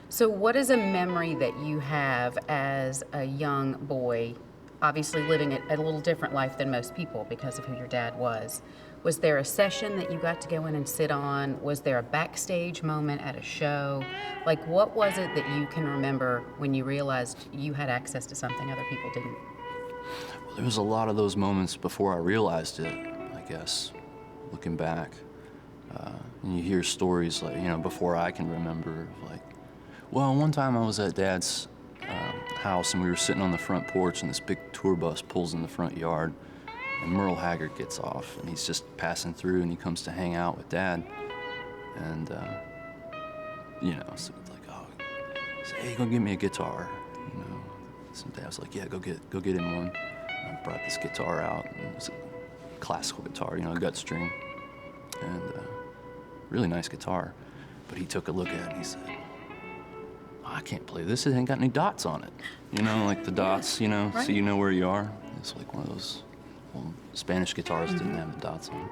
So, what is a memory that you have as a young boy, obviously living a little different life than most people because of who your dad was? Was there a session that you got to go in and sit on? Was there a backstage moment at a show? Like, what was it that you can remember when you realized you had access to something other people didn't? Well, there was a lot of those moments before I realized it, I guess, looking back. And you hear stories like, before I can remember, like, well, one time I was at Dad's house and we were sitting on the front porch and this big tour bus pulls in the front yard and Merle Haggard gets off and he's just passing through and he comes to hang out with Dad. And, so it's like, oh, say, hey, go get me a guitar, So Dad was like, yeah, go get him one. And I brought this guitar out and it was a classical guitar, a gut string. And really nice guitar. But he took a look at it and he said, I can't play this. It ain't got any dots on it. Like the dots, Right. so you know where you are. It's like one of those old Spanish guitars didn't have the dots on it.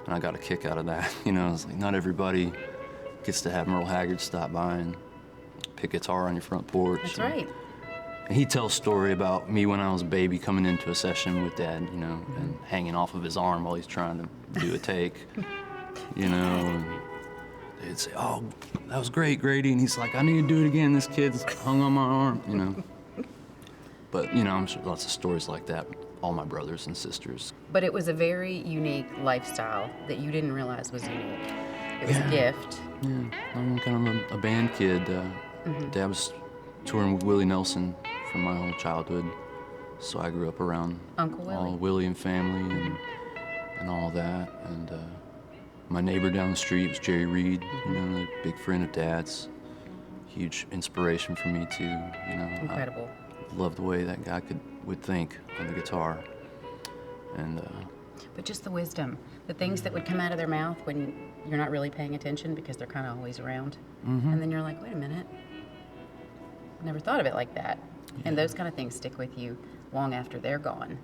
And I got a kick out of that. It's like not everybody gets to have Merle Haggard stop by and pick guitar on your front porch. That's right. And he tells a story about me when I was a baby coming into a session with Dad, and hanging off of his arm while he's trying to do a take, and they'd say, oh, that was great, Grady. And he's like, I need to do it again. This kid's hung on my arm, But, I'm sure lots of stories like that, all my brothers and sisters. But it was a very unique lifestyle that you didn't realize was unique. It was a gift. Yeah, I'm kind of a band kid. Dad was touring with Willie Nelson from my whole childhood. So I grew up around Uncle Willie. all Willie and family and all that. And my neighbor down the street was Jerry Reed, a big friend of Dad's. Huge inspiration for me too, Incredible. I loved the way that guy would think on the guitar. And But just the wisdom, the things that would come out of their mouth when you're not really paying attention because they're kind of always around. And then you're like, wait a minute, never thought of it like that. And those kind of things stick with you long after they're gone.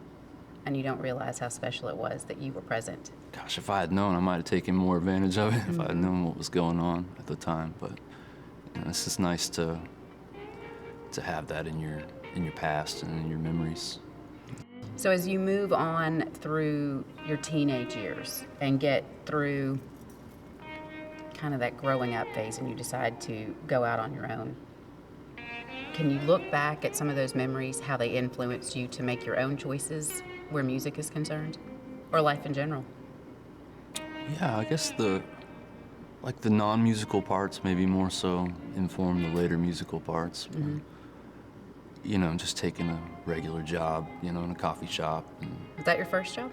And you don't realize how special it was that you were present. gosh, if I had known, I might have taken more advantage of it if I had known what was going on at the time. But it's just nice to have that in your past and in your memories. So as you move on through your teenage years and get through kind of that growing up phase and you decide to go out on your own, can you look back at some of those memories, how they influenced you to make your own choices where music is concerned, or life in general? Yeah, I guess the non-musical parts maybe more so inform the later musical parts. Just taking a regular job, in a coffee shop. Was that your first job?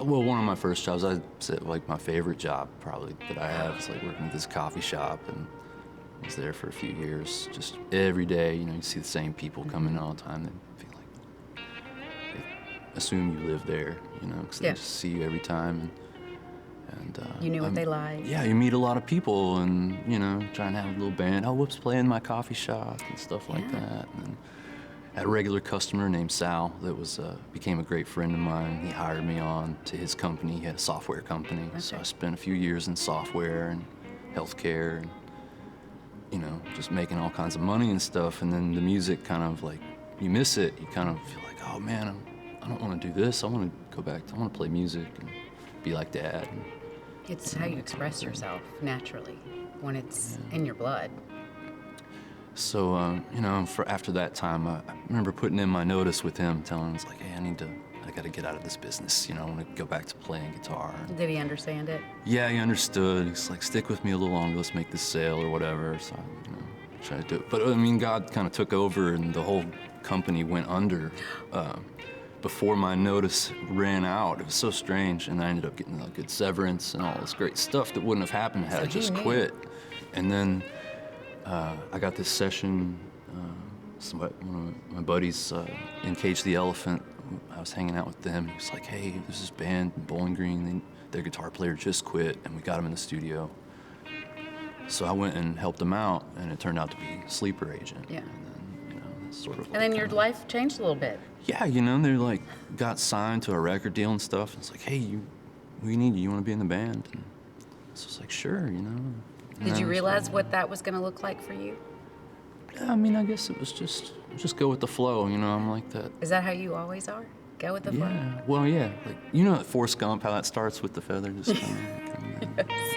Well, one of my first jobs, I'd say like my favorite job probably that I have is like working at this coffee shop, and I was there for a few years, just every day, you see the same people come in all the time. They feel like they assume you live there, because they just see you every time. And You knew what they liked. yeah, you meet a lot of people and, trying to have a little band. Oh, whoops, play in my coffee shop and stuff like that. And then I had a regular customer named Sal that became a great friend of mine. He hired me on to his company. He had a software company. Okay. So I spent a few years in software and healthcare and, just making all kinds of money and stuff. And then the music kind of like, you miss it. You kind of feel like, oh man, I don't want to do this. I want to go back. I want to play music and be like Dad. It's how you express yourself naturally when it's in your blood. So, after that time, I remember putting in my notice with him, telling him, it's like, hey, I got to get out of this business. I want to go back to playing guitar. Did he understand it? Yeah, he understood. He's like, stick with me a little longer. Let's make this sale or whatever. So, I tried to do it. But, God kind of took over and the whole company went under before my notice ran out. It was so strange. And I ended up getting a good severance and all this great stuff that wouldn't have happened had I just quit. And then I got this session, one of my buddies in Cage the Elephant, I was hanging out with them. He was like, hey, there's this band in Bowling Green, their guitar player just quit, and we got him in the studio. So I went and helped him out, and it turned out to be Sleeper Agent. Yeah. And then, that's sort of And then your life changed a little bit. Yeah, they like got signed to a record deal and stuff. It's like, hey, we need you. You want to be in the band? And so it's like, sure, Did you realize what that was going to look like for you? I mean, I guess it was just go with the flow, you know, I'm like that. Is that how you always are? Go with the flow? Yeah, well, yeah, like, you know, Forrest Gump, how that starts with the feather just kind of. Yes.